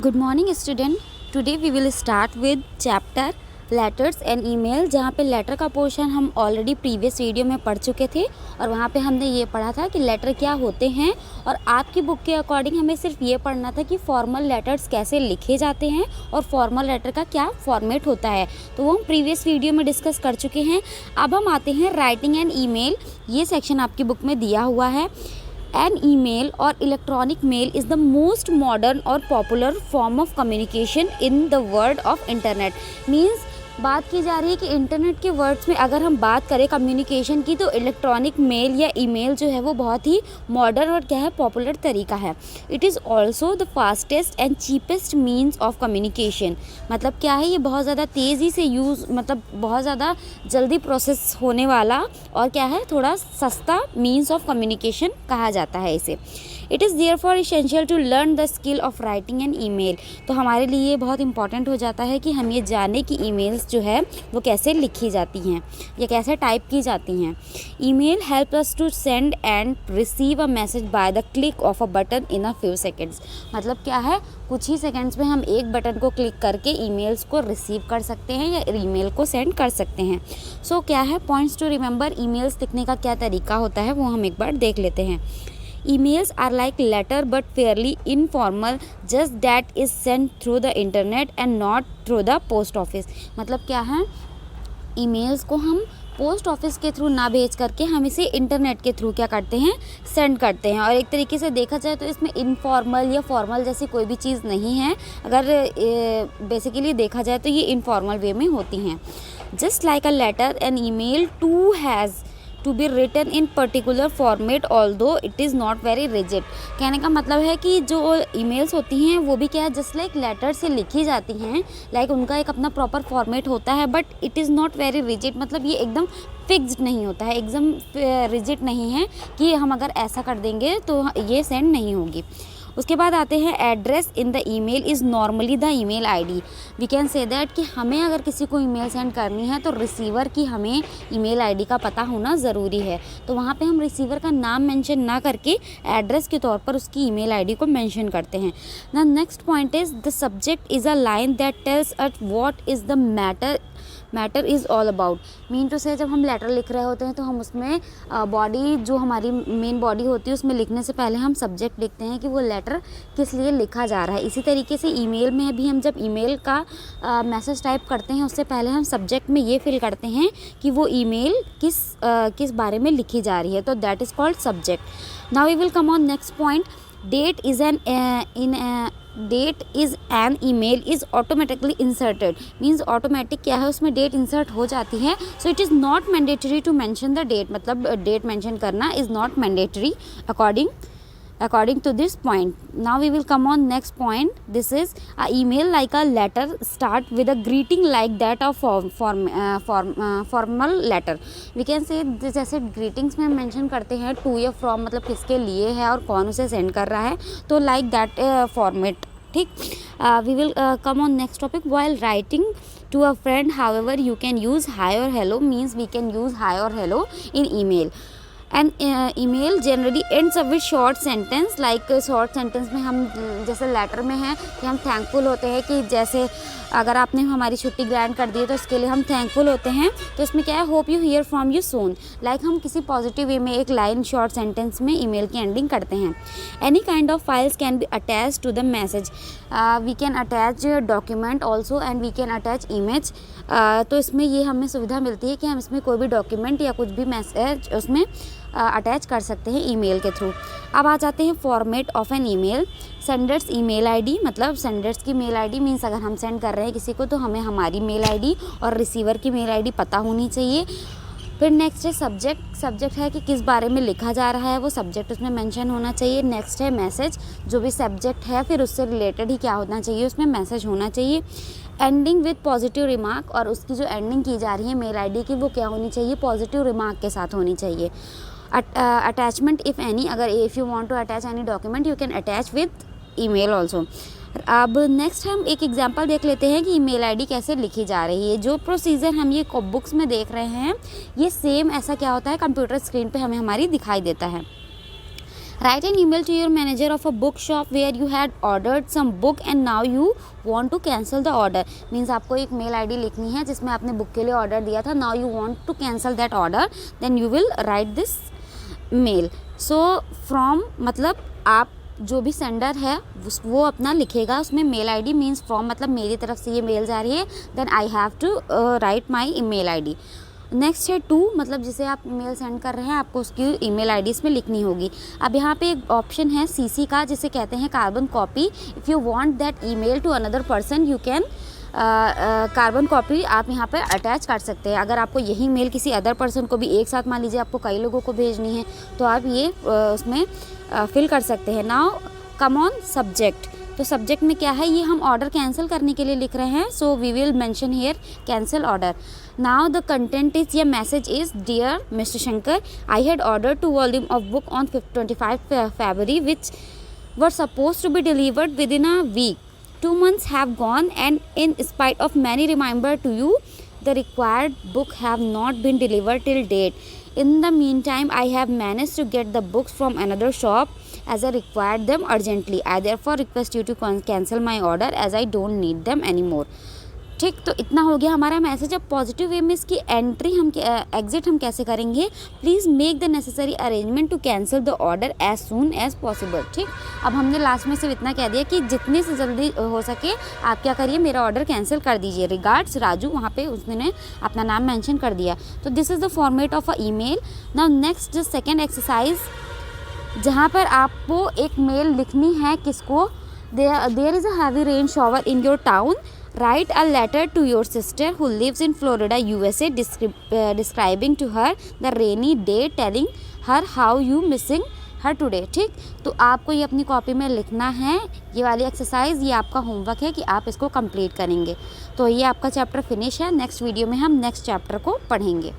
Good morning student. Today we will start with chapter letters and email, जहाँ पे letter का portion हम already previous video में पढ़ चुके थे और वहाँ पे हमने ये पढ़ा था कि लेटर क्या होते हैं। और आपकी बुक के अकॉर्डिंग हमें सिर्फ ये पढ़ना था कि फॉर्मल लेटर्स कैसे लिखे जाते हैं और फॉर्मल लेटर का क्या फॉर्मेट होता है, तो वो हम प्रीवियस वीडियो में डिस्कस कर चुके हैं। अब हम आते हैं राइटिंग एंड ईमेल। ये सेक्शन आपकी बुक में दिया हुआ है। An email or electronic mail is the most modern or popular form of communication in the world of internet. Means बात की जा रही है कि इंटरनेट के वर्ड्स में अगर हम बात करें कम्युनिकेशन की, तो इलेक्ट्रॉनिक मेल या ईमेल जो है वो बहुत ही मॉडर्न और क्या है, पॉपुलर तरीका है। It is also the fastest and cheapest means of communication. मतलब क्या है, ये बहुत ज़्यादा तेज़ी से यूज़, मतलब बहुत ज़्यादा जल्दी प्रोसेस होने वाला और क्या है, थोड़ा सस्ता मीन्स ऑफ कम्युनिकेशन कहा जाता है इसे। It is therefore essential to learn the skill of writing and email. तो हमारे लिए ये बहुत इंपॉर्टेंट हो जाता है कि हम ये जाने कि ईमेल्स जो है वो कैसे लिखी जाती हैं या कैसे टाइप की जाती हैं। Email help us to send and receive a message by the click of a button in a few seconds. मतलब क्या है, कुछ ही सेकेंड्स में हम एक बटन को क्लिक करके ईमेल्स को रिसीव कर सकते हैं या ईमेल को सेंड कर सकते हैं। सो क्या है, पॉइंट्स टू रिमेंबर, ईमेल्स लिखने का क्या तरीका होता है वो हम एक बार देख लेते हैं। Emails are like letter but fairly informal, just that is sent through the internet and not through the post office। मतलब क्या है, ईमेल्स को हम पोस्ट ऑफिस के थ्रू ना भेज करके हम इसे इंटरनेट के थ्रू क्या करते हैं, सेंड करते हैं। और एक तरीके से देखा जाए तो इसमें इनफॉर्मल या फॉर्मल जैसी कोई भी चीज़ नहीं है। अगर बेसिकली देखा जाए तो ये इनफॉर्मल वे में होती हैं। Just like a letter an email too has to be written in particular format although it is not very rigid. कहने का मतलब है कि जो ईमेल्स होती हैं वो भी क्या है, जस्ट लाइक लेटर से लिखी जाती हैं, लाइक उनका एक अपना प्रॉपर फॉर्मेट होता है, but it is not very rigid. मतलब ये एकदम फिक्स्ड नहीं होता है, एकदम रिजिड नहीं है कि हम अगर ऐसा कर देंगे तो ये सेंड नहीं होगी। उसके बाद आते हैं address in the email is normally the email ID. We can say that कि हमें अगर किसी को ईमेल सेंड करनी है तो रिसीवर की हमें ईमेल आईडी का पता होना ज़रूरी है। तो वहाँ पे हम रिसीवर का नाम मेंशन ना करके एड्रेस के तौर पर उसकी ईमेल आईडी को मेंशन करते हैं। The next point is the subject is a line that tells us what is the matter is all about. Mean to say जब हम लेटर लिख रहे होते हैं तो हम उसमें बॉडी, जो हमारी मेन बॉडी होती है, उसमें लिखने से पहले हम सब्जेक्ट लिखते हैं कि वो लेटर किस लिए लिखा जा रहा है। इसी तरीके से ईमेल में भी हम जब ईमेल का मैसेज टाइप करते हैं उससे पहले हम सब्जेक्ट में ये फिल करते हैं कि वो ईमेल किस बारे में लिखी जा रही है, तो that is called subject. Now we will come on next point. Date is an email is automatically inserted. Means automatic क्या है, उसमें डेट इंसर्ट हो जाती है। So it is not mandatory to mention the date. मतलब date mention करना is not mandatory according to this point. Now we will come on next point. This is a email like a letter start with a greeting like that of formal letter. We can say जैसे greetings में हम mention करते हैं to या from, मतलब किसके लिए है और कौन उसे send कर रहा है, तो like that format। ठीक। We will come on next topic. While writing to a friend, however, you can use hi or hello, means we can use hi or hello in email. And email generally ends up with short sentence. Like short sentence में हम जैसे letter में हैं कि हम thankful होते हैं कि जैसे अगर आपने हमारी छुट्टी ग्रांट कर दी है तो इसके लिए हम थैंकफुल होते हैं। तो इसमें क्या है, hope you hear from you soon. Like हम किसी पॉजिटिव वे में एक लाइन शॉर्ट सेंटेंस में ईमेल की एंडिंग करते हैं। Any kind of files can be attach to the message. We can attach document also and we can attach image. तो इसमें ये हमें सुविधा मिलती है कि हम इसमें कोई भी डॉक्यूमेंट या कुछ भी मैसेज उसमें अटैच कर सकते हैं ईमेल के थ्रू। अब आ जाते हैं format of an email. Sender's email ID, मतलब सेंडर्स की मेल आईडी मीन्स अगर हम सेंड कर रहे हैं किसी को तो हमें हमारी मेल आईडी और रिसीवर की मेल आईडी पता होनी चाहिए। फिर नेक्स्ट है सब्जेक्ट है कि किस बारे में लिखा जा रहा है, वो सब्जेक्ट उसमें मेंशन होना चाहिए। नेक्स्ट है मैसेज, जो भी सब्जेक्ट है फिर उससे रिलेटेड ही क्या होना चाहिए, उसमें मैसेज होना चाहिए। एंडिंग विद पॉजिटिव रिमार्क, और उसकी जो एंडिंग की जा रही है मेल आईडी की वो क्या होनी चाहिए, पॉजिटिव रिमार्क के साथ होनी चाहिए। अटैचमेंट इफ़ एनी, अगर if you want to attach any document you can attach with email also. अब नेक्स्ट हम एक एग्जांपल देख लेते हैं कि ईमेल आईडी कैसे लिखी जा रही है। जो प्रोसीजर हम ये बुक्स में देख रहे हैं ये सेम ऐसा क्या होता है कंप्यूटर स्क्रीन पे हमें हमारी दिखाई देता है। Write an email to your manager of a bookshop where you had ordered some book and now you want to cancel the order. Means आपको एक मेल आईडी लिखनी है जिसमें आपने बुक के लिए ऑर्डर दिया था. Now you want to cancel that order, then you will write this mail. So from मतलब आप जो भी सेंडर है वो अपना लिखेगा उसमें मेल आईडी. मीन्स फ्रॉम मतलब मेरी तरफ से ये मेल जा रही है, then I have to write my email ID. Next है टू, मतलब जिसे आप मेल सेंड कर रहे हैं आपको उसकी ईमेल आईडी इसमें लिखनी होगी. अब यहाँ पे एक ऑप्शन है सीसी का जिसे कहते हैं carbon copy. If you want that email to another person you can carbon copy आप यहाँ पर अटैच कर सकते हैं. अगर आपको यही मेल किसी अदर पर्सन को भी एक साथ मान लीजिए आपको कई लोगों को भेजनी है तो आप ये उसमें फिल कर सकते हैं. Now come on subject. तो सब्जेक्ट में क्या है, ये हम ऑर्डर कैंसिल करने के लिए लिख रहे हैं. So we will mention here cancel order. Now the content is, ये message is, dear mister Shankar, I had order 2 volume of book on 25 February which were supposed to be delivered within a week. 2 months have gone and in spite of many reminder to you, the required book have not been delivered till date. In the meantime, I have managed to get the books from another shop as I required them urgently. I therefore request you to cancel my order as I don't need them anymore. ठीक, तो इतना हो गया हमारा message. अब positive way में इसकी entry हम एग्जिट हम कैसे करेंगे. Please make the necessary arrangement to cancel the order as soon as possible. ठीक, अब हमने लास्ट में सिर्फ इतना कह दिया कि जितने से जल्दी हो सके आप क्या करिए, मेरा ऑर्डर कैंसिल कर दीजिए. रिगार्ड्स राजू, वहाँ पे उसने अपना नाम मेंशन कर दिया. तो this is the format of a email. Now next second exercise, जहाँ पर आपको एक मेल लिखनी है किसको. There is a heavy rain shower in your town. Write a letter to your sister who lives in Florida, USA, describing to her the rainy day, telling her how you missing her today. ठीक, तो आपको ये अपनी copy में लिखना है. ये वाली एक्सरसाइज ये आपका होमवर्क है कि आप इसको कंप्लीट करेंगे. तो ये आपका चैप्टर फिनिश है. नेक्स्ट वीडियो में हम नेक्स्ट चैप्टर को पढ़ेंगे.